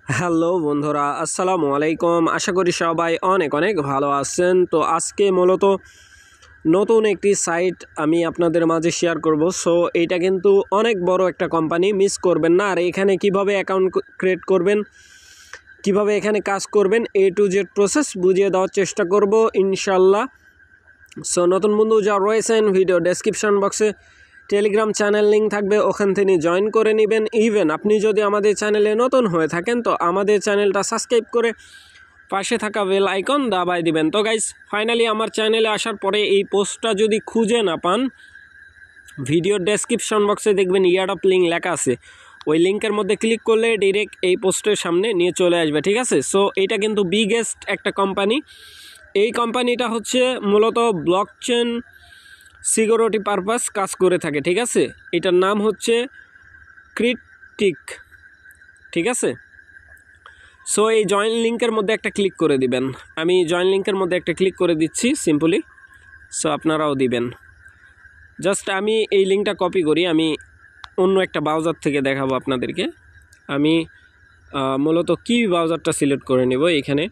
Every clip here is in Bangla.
হ্যালো বন্ধুরা, আসসালামু আলাইকুম। আশা করি সবাই অনেক অনেক ভালো আছেন। তো আজকে মূলত নতুন একটি সাইট আমি আপনাদের মাঝে শেয়ার করব। সো এইটা কিন্তু অনেক বড় একটা কোম্পানি, মিস করবেন না। আর এখানে কিভাবে অ্যাকাউন্ট ক্রিয়েট করবেন, কিভাবে এখানে কাজ করবেন, A to Z প্রসেস বুঝিয়ে দেওয়ার চেষ্টা করব ইনশাল্লাহ। সো নতুন বন্ধু যা রয়েছেন, ভিডিও ডেসক্রিপশন বক্সে টেলিগ্রাম চ্যানেল লিঙ্ক থাকবে, ওখান থেকে জয়েন করে নেবেন। ইভেন আপনি যদি আমাদের চ্যানেলে নতুন হয়ে থাকেন তো আমাদের চ্যানেলটা সাবস্ক্রাইব করে পাশে থাকা বেল আইকন দাবাই দিবেন। তো গাইস, ফাইনালি আমার চ্যানেলে আসার পরে এই পোস্টটা যদি খুঁজে না পান, ভিডিওর ডেসক্রিপশন বক্সে দেখবেন ইয়ারডপ লিঙ্ক লেখা আছে। ওই লিঙ্কের মধ্যে ক্লিক করলে ডিরেক্ট এই পোস্টের সামনে নিয়ে চলে আসবে, ঠিক আছে। সো এটা কিন্তু বিগেস্ট একটা কোম্পানি। এই কোম্পানিটা হচ্ছে মূলত ব্লকচেন সিকিউরিটি পারপাস কাজ করে থাকে, ঠিক আছে। এটার নাম হচ্ছে ক্রিটিক, ঠিক আছে। সো এই জয়েন লিঙ্কের মধ্যে একটা ক্লিক করে দিবেন। আমি জয়েন লিঙ্কের মধ্যে একটা ক্লিক করে দিচ্ছি সিম্পলি। সো আপনারাও দিবেন। জাস্ট আমি এই লিঙ্কটা কপি করি, আমি অন্য একটা ব্রাউজার থেকে দেখাবো আপনাদেরকে। আমি মূলত কি ব্রাউজারটা সিলেক্ট করে নেব এখানে,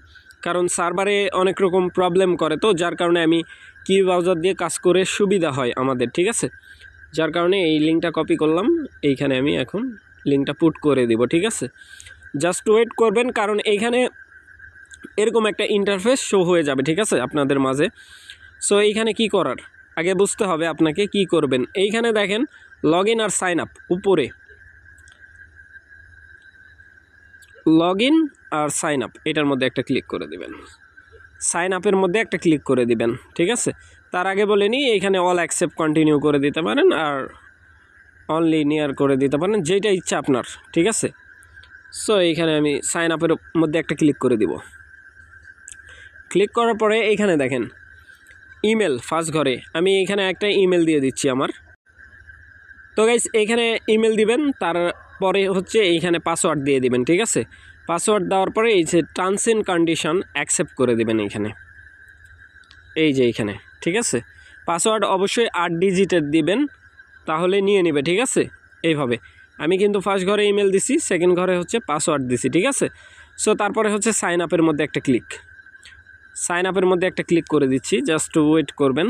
কারণ সার্ভারে অনেক রকম প্রবলেম করে, তো যার কারণে আমি কি ব্রাউজার দিয়ে কাজ করে সুবিধা হয় আমাদের, ঠিক আছে। যার কারণে এই লিঙ্কটা কপি করলাম, এইখানে আমি এখন লিঙ্কটা পুট করে দিব, ঠিক আছে। জাস্ট ওয়েট করবেন, কারণ এইখানে এরকম একটা ইন্টারফেস শো হয়ে যাবে, ঠিক আছে, আপনাদের মাঝে। সো এইখানে কি করার আগে বুঝতে হবে আপনাকে কি করবেন। এইখানে দেখেন লগ ইন আর সাইন আপ, উপরে লগ ইন আর সাইন আপ, এটার মধ্যে একটা ক্লিক করে দিবেন। সাইন আপের মধ্যে একটা ক্লিক করে দিবেন, ঠিক আছে। তার আগে বলে নিই, এইখানে অল অ্যাকসেপ্ট কন্টিনিউ করে দিতে পারেন, আর অনলি নিয়ার করে দিতে পারেন, যেটা ইচ্ছা আপনার, ঠিক আছে। সো এইখানে আমি সাইন আপের মধ্যে একটা ক্লিক করে দিব। ক্লিক করার পরে এইখানে দেখেন ইমেল, ফার্স্ট ঘরে আমি এইখানে একটা ইমেল দিয়ে দিচ্ছি আমার। তো গাইস, এইখানে ইমেল দিবেন, তারপরে হচ্ছে এইখানে পাসওয়ার্ড দিয়ে দিবেন, ঠিক আছে। পাসওয়ার্ড দেওয়ার পরে এই যে টার্মস অ্যান্ড কন্ডিশন অ্যাকসেপ্ট করে দিবেন এইখানে, এই যে এইখানে, ঠিক আছে। পাসওয়ার্ড অবশ্যই 8 ডিজিটের দিবেন, তাহলে নিয়ে নেবে, ঠিক আছে। এইভাবে আমি কিন্তু ফার্স্ট ঘরে ইমেল দিছি, সেকেন্ড ঘরে হচ্ছে পাসওয়ার্ড দিছি, ঠিক আছে। সো তারপরে হচ্ছে সাইন আপের মধ্যে একটা ক্লিক, সাইন আপের মধ্যে একটা ক্লিক করে দিচ্ছি। জাস্ট ওয়েট করবেন,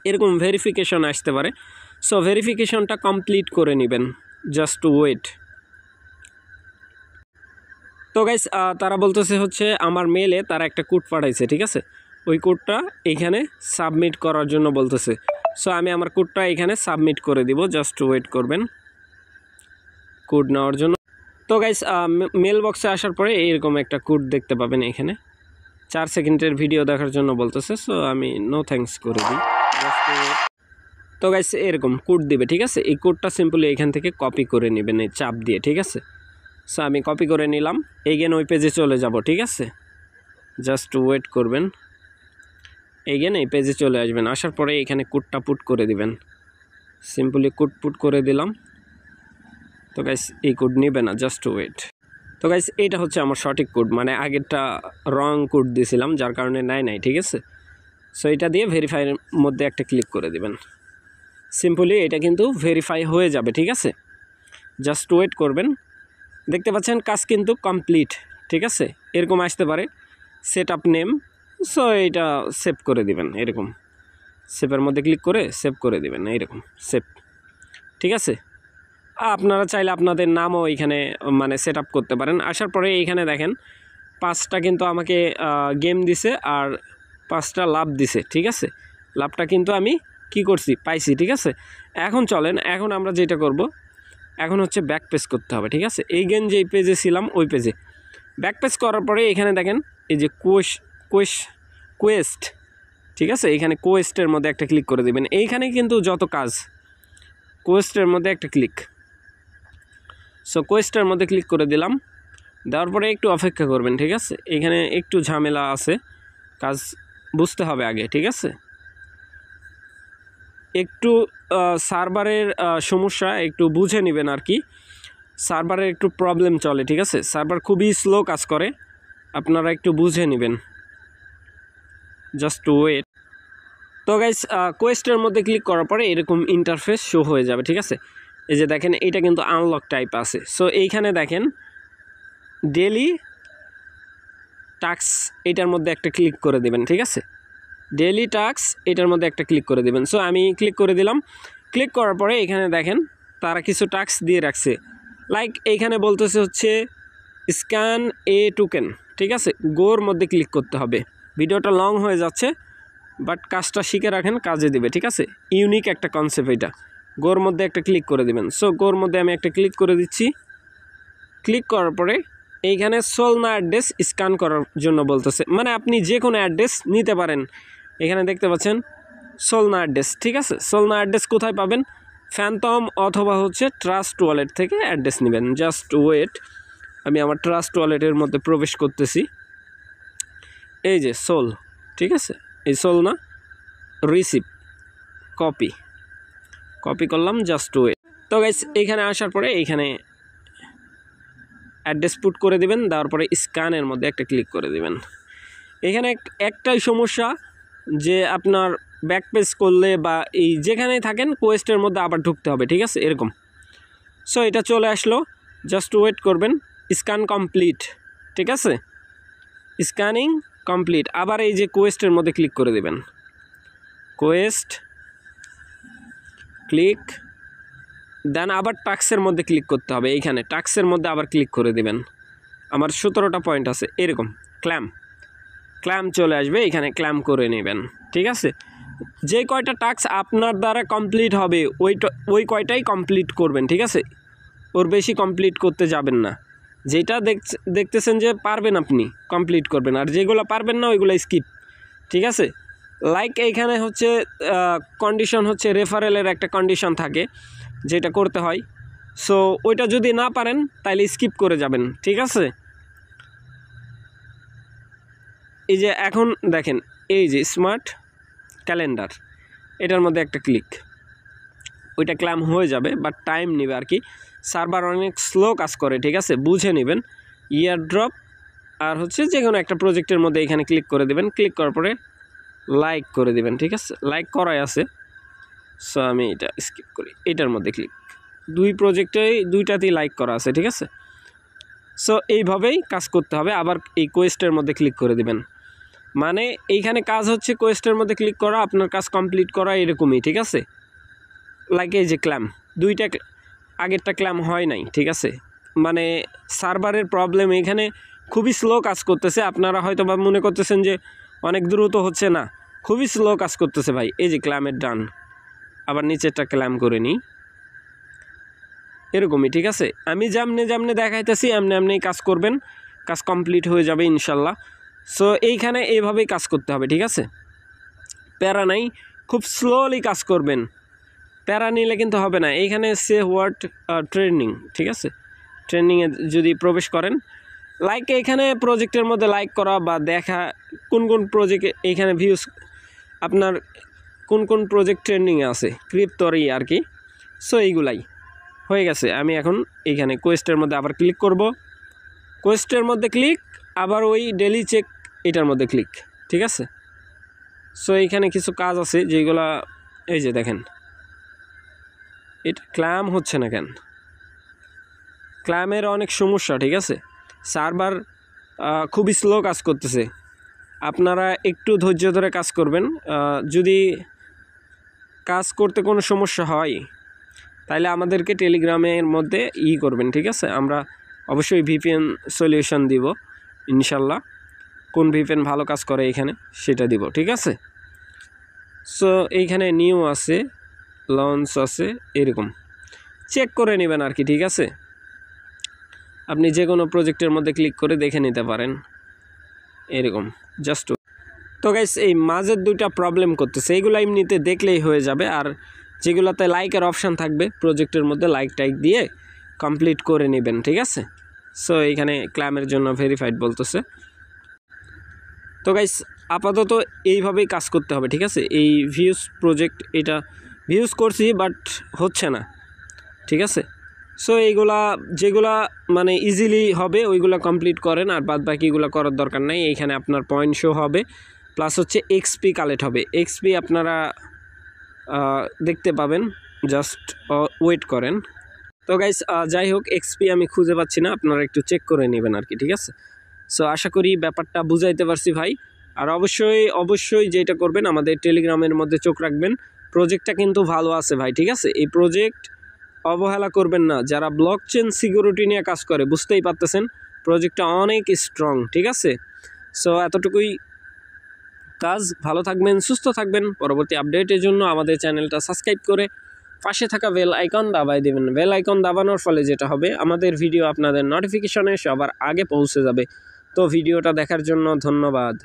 এরকম ভেরিফিকেশন আসতে পারে। সো ভেরিফিকেশনটা কমপ্লিট করে নেবেন, জাস্ট ওয়েট। তো গাইস, তারা বলতেছে হচ্ছে আমার মেলে তারা একটা কোড পাঠাইছে, ঠিক আছে। ওই কোডটা এইখানে সাবমিট করার জন্য বলতেছে। সো আমি আমার কোডটা এখানে সাবমিট করে দিব, জাস্ট ওয়েট করবেন কোড নেওয়ার জন্য। তো গাইস, মেল বক্সে আসার পরে এরকম একটা কোড দেখতে পাবেন এখানে। 4 সেকেন্ডের ভিডিও দেখার জন্য বলতেছে, সো আমি নো থ্যাঙ্কস করে দিই। তো গাইস, এরকম কোড দিবে, ঠিক আছে। এই কোডটা সিম্পলি এখান থেকে কপি করে নেবেন এই চাপ দিয়ে, ঠিক আছে। সো আমি কপি করে নিলাম, এগেন ওই পেজে চলে যাব, ঠিক আছে। জাস্ট ওয়েট করবেন, এগেন এই পেজে চলে আসবেন। আসার পরে এখানে কোডটা পুট করে দিবেন, সিম্পলি কোড পুট করে দিলাম। তো গাইস, এই কোড নেবে না, জাস্ট ওয়েট। তো গাইস, এইটা হচ্ছে আমার সঠিক কোড, মানে আগেরটা রং কোড দিয়েছিলাম, যার কারণে নাই, ঠিক আছে। সো এটা দিয়ে ভেরিফাইয়ের মধ্যে একটা ক্লিক করে দিবেন। সিম্পলি এটা কিন্তু ভেরিফাই হয়ে যাবে, ঠিক আছে। জাস্ট ওয়েট করবেন। দেখতে পাচ্ছেন কাজ কিন্তু কমপ্লিট, ঠিক আছে। এরকম আসতে পারে সেট আপ নেম। সো এটা সেভ করে দিবেন, এরকম সেভের মধ্যে ক্লিক করে সেভ করে দিবেন, এইরকম সেভ, ঠিক আছে। আপনারা চাইলে আপনাদের নামও এইখানে মানে সেট আপ করতে পারেন। আসার পরে এইখানে দেখেন 5টা কিন্তু আমাকে গেম দিছে, আর 5টা লাভ দিছে, ঠিক আছে। লাভটা কিন্তু আমি কি করছি, পাইছি, ঠিক আছে। এখন চলেন, এখন আমরা যেটা করব, এখন হচ্ছে ব্যাক পেজ করতে হবে, ঠিক আছে। এই গেম যেই পেজে ছিলাম ওই পেজে ব্যাক পেজ করার পরে এখানে দেখেন এই যে কোয়েস্ট, ঠিক আছে। এখানে কোয়েস্টের মধ্যে একটা ক্লিক করে দেবেন। এইখানে কিন্তু যত কাজ, কোয়েস্টের মধ্যে একটা ক্লিক। সো কোয়েস্টের মধ্যে ক্লিক করে দিলাম। দেওয়ার পরে একটু অপেক্ষা করবেন, ঠিক আছে। এখানে একটু ঝামেলা আছে, কাজ বুঝতে হবে আগে, ঠিক আছে। একটু সার্ভারের সমস্যা একটু বুঝে নেবেন আর কি। সার্ভারের একটু প্রবলেম চলে, ঠিক আছে। সার্ভার খুবই স্লো কাজ করে, আপনারা একটু বুঝে নেবেন, জাস্ট ওয়েট। তো গাইস, কোয়েস্টের মধ্যে ক্লিক করার পরে এরকম ইন্টারফেস শো হয়ে যাবে, ঠিক আছে। এই যে দেখেন, এটা কিন্তু আনলক টাইপ আছে। সো এইখানে দেখেন ডেলি টাস্ক এটার মধ্যে একটা ক্লিক করে দিবেন, ঠিক আছে? ডেলি টাস্ক এটার মধ্যে একটা ক্লিক করে দিবেন। সো আমি ক্লিক করে দিলাম। ক্লিক করার পরে এখানে দেখেন তারা কিছু টাস্ক দিয়ে রাখছে, লাইক এইখানে বলতেছে হচ্ছে স্ক্যান এ টোকেন, ঠিক আছে? গোর মধ্যে ক্লিক করতে হবে। ভিডিওটা লং হয়ে যাচ্ছে, বাট কাজটা শিখে রাখেন, কাজে দিবে, ঠিক আছে? ইউনিক একটা কনসেপ্ট এটা। গোর মধ্যে একটা ক্লিক করে দিবেন। সো গোর মধ্যে আমি একটা ক্লিক করে দিচ্ছি। ক্লিক করার পরে এইখানে সোলনা অ্যাড্রেস স্ক্যান করার জন্য বলতেছে, মানে আপনি যে কোনো অ্যাড্রেস নিতে পারেন। এখানে দেখতে পাচ্ছেন সোলনা অ্যাড্রেস, ঠিক আছে? সোলনা অ্যাড্রেস কোথায় পাবেন? ফ্যান্টম অথবা হচ্ছে ট্রাস্ট ওয়ালেট থেকে অ্যাড্রেস নেবেন। জাস্ট ওয়েট, আমি আমার ট্রাস্ট ওয়ালেটের মধ্যে প্রবেশ করতেছি। এই যে সোল, ঠিক আছে? এই সোলনা রিসিভ কপি করলাম, জাস্ট ওয়েট। তো গাইস এইখানে আসার পরে এইখানে অ্যাড্রেস পুট করে দিবেন, দেওয়ার পরে স্ক্যানের মধ্যে একটা ক্লিক করে দিবেন। এখানে একটাই সমস্যা যে আপনার ব্যাক পেজ করলে বা এই যেখানেই থাকেন কোয়েস্টের মধ্যে আবার ঢুকতে হবে, ঠিক আছে? এরকম। সো এটা চলে আসলো, জাস্ট ওয়েট করবেন। স্ক্যান কমপ্লিট, ঠিক আছে? Scanning complete. আবার এই যে কোয়েস্টের মধ্যে ক্লিক করে দিবেন, কোয়েস্ট ক্লিক, দেন আবার টাস্কের মধ্যে ক্লিক করতে হবে। এইখানে টাস্কের মধ্যে আবার ক্লিক করে দিবেন। আমার 17টা পয়েন্ট আছে, এরকম ক্ল্যাম চলে আসবে, এখানে ক্ল্যাম করে নেবেন, ঠিক আছে? যে কয়টা টাস্ক আপনার দ্বারা কমপ্লিট হবে ওই কয়টাই কমপ্লিট করবেন, ঠিক আছে? ওর বেশি কমপ্লিট করতে যাবেন না। যেটা দেখতেছেন যে পারবেন আপনি কমপ্লিট করবেন, আর যেগুলো পারবেন না ওইগুলো স্কিপ, ঠিক আছে? লাইক এইখানে হচ্ছে কন্ডিশন হচ্ছে রেফারেলের একটা কন্ডিশন থাকে যেটা করতে হয়। সো ওইটা যদি না পারেন তাহলে স্কিপ করে যাবেন, ঠিক আছে? এই যে এখন দেখেন এই যে স্মার্ট ক্যালেন্ডার, এটার মধ্যে একটা ক্লিক, ওইটা ক্ল্যাম হয়ে যাবে, বাট টাইম নেবে আর কি। সার্ভার অনেক স্লো কাজ করে, ঠিক আছে? বুঝে নেবেন। ইয়ার ড্রপ আর হচ্ছে যে কোনো একটা প্রজেক্টের মধ্যে এখানে ক্লিক করে দেবেন। ক্লিক করার পরে লাইক করে দিবেন, ঠিক আছে? লাইক করাই আছে। সো আমি এটা স্কিপ করি, এটার মধ্যে ক্লিক। দুইটাতেই লাইক করা আছে, ঠিক আছে? সো এইভাবেই কাজ করতে হবে। আবার এই কোয়েস্টের মধ্যে ক্লিক করে দিবেন, মানে এইখানে কাজ হচ্ছে কোয়েস্টের মধ্যে ক্লিক করা, আপনার কাজ কমপ্লিট করা, এরকমই, ঠিক আছে? লাইক এই যে ক্ল্যাম, দুইটা আগেরটা ক্ল্যাম হয় নাই, ঠিক আছে? মানে সার্ভারের প্রবলেম, এখানে খুবই স্লো কাজ করতেছে। আপনারা হয়তো বা মনে করতেছেন যে অনেক দ্রুত হচ্ছে, না, খুবই স্লো কাজ করতেছে ভাই। এই যে ক্ল্যামের ডান, আবার নিচেরটা ক্ল্যাম করে নিই, এরকমই, ঠিক আছে? আমি যেমনে দেখাইতেছি এমনি কাজ করবেন, কাজ কমপ্লিট হয়ে যাবে ইনশাল্লাহ। সো এইখানে এইভাবেই কাজ করতে হবে, ঠিক আছে? প্যারা নাই, খুব স্লোলি কাজ করবেন, প্যারা নিলে কিন্তু হবে না। এইখানে সে ওয়ার্ড ট্রেনিং, ঠিক আছে? ট্রেনিংয়ে যদি প্রবেশ করেন, লাইক এইখানে প্রজেক্টের মধ্যে লাইক করা বা দেখা, কোন প্রজেক্টে এইখানে ভিউজ, আপনার কোন প্রজেক্ট ট্রেন্ডিংয়ে আছে, ক্রিপ্টোরই আর কি। সো এইগুলাই হয়ে গেছে। আমি এখন এইখানে কোয়েস্টের মধ্যে আবার ক্লিক করব। কোয়েস্টের মধ্যে ক্লিক, আবার ওই ডেলি চেক এটার মধ্যে ক্লিক, ঠিক আছে? সো এইখানে কিছু কাজ আছে যেগুলা, এই যে দেখেন এটা ক্ল্যাম হচ্ছে না কেন, ক্ল্যামের অনেক সমস্যা, ঠিক আছে? সার্ভার খুবই স্লো কাজ করতেছে। আপনারা একটু ধৈর্য ধরে কাজ করবেন। যদি কাজ করতে কোনো সমস্যা হয় তাহলে আমাদেরকে টেলিগ্রামের মধ্যে করবেন, ঠিক আছে? আমরা অবশ্যই ভিপিএন সলিউশন দিব ইনশাল্লাহ। কোন ভিপিএন ভালো কাজ করে এখানে সেটা দিব, ঠিক আছে? সো এইখানে নিউ আছে, লঞ্চ আছে, এরকম চেক করে নেবেন আর কি, ঠিক আছে? আপনি যে কোনো প্রজেক্টের মধ্যে ক্লিক করে দেখে নিতে পারেন, এরকম জাস্ট। তো গাইস এই মাঝের দুইটা প্রবলেম করতেছে, এইগুলো এমনিতে দেখলেই হয়ে যাবে। আর যেগুলোতে লাইকের অপশান থাকবে প্রজেক্টের মধ্যে লাইক টাইক দিয়ে কমপ্লিট করে নেবেন, ঠিক আছে? সো এইখানে ক্ল্যামের জন্য ভেরিফাইড বলতেছে। তো গাইস আপাতত এইভাবেই কাজ করতে হবে, ঠিক আছে? এই ভিউজ প্রজেক্ট, এটা ভিউজ করছি বাট হচ্ছে না, ঠিক আছে? সো যেগুলা মানে ইজিলি হবে ওইগুলো কমপ্লিট করেন, আর বাদ বাকিগুলো করার দরকার নাই। এইখানে আপনার পয়েন্ট শো হবে, প্লাস হচ্ছে এক্সপি কালেক্ট হবে। এক্সপি আপনারা দেখতে পাবেন, জাস্ট ওয়েট করেন। তো গাইস যাই হোক এক্সপি আমি খুঁজে পাচ্ছি না, আপনারা একটু চেক করে নেবেন আর কি, ঠিক আছে। সো আশা করি ব্যাপারটা বুঝাইতে পারছি ভাই। আর অবশ্যই যেটা করবেন আমাদের টেলিগ্রামের মধ্যে চোখ রাখবেন, প্রজেক্টটা কিন্তু ভালো আছে ভাই, ঠিক আছে। এই প্রজেক্ট অবহেলা করবেন না, যারা ব্লক চেন সিকিউরিটি নিয়ে কাজ করে বুঝতেই পারতেছেন প্রজেক্টটা অনেক স্ট্রং, ঠিক আছে। সো এতটুকুই কাজ, ভালো থাকবেন, সুস্থ থাকবেন। পরবর্তী আপডেটের জন্য আমাদের চ্যানেলটা সাবস্ক্রাইব করে পাশে থাকা বেল আইকন দাবাই দেবেন। বেল আইকন দাবানোর ফলে যেটা হবে আমাদের ভিডিও আপনাদের নোটিফিকেশনে সবার আগে পৌঁছে যাবে। তো ভিডিওটা দেখার জন্য ধন্যবাদ।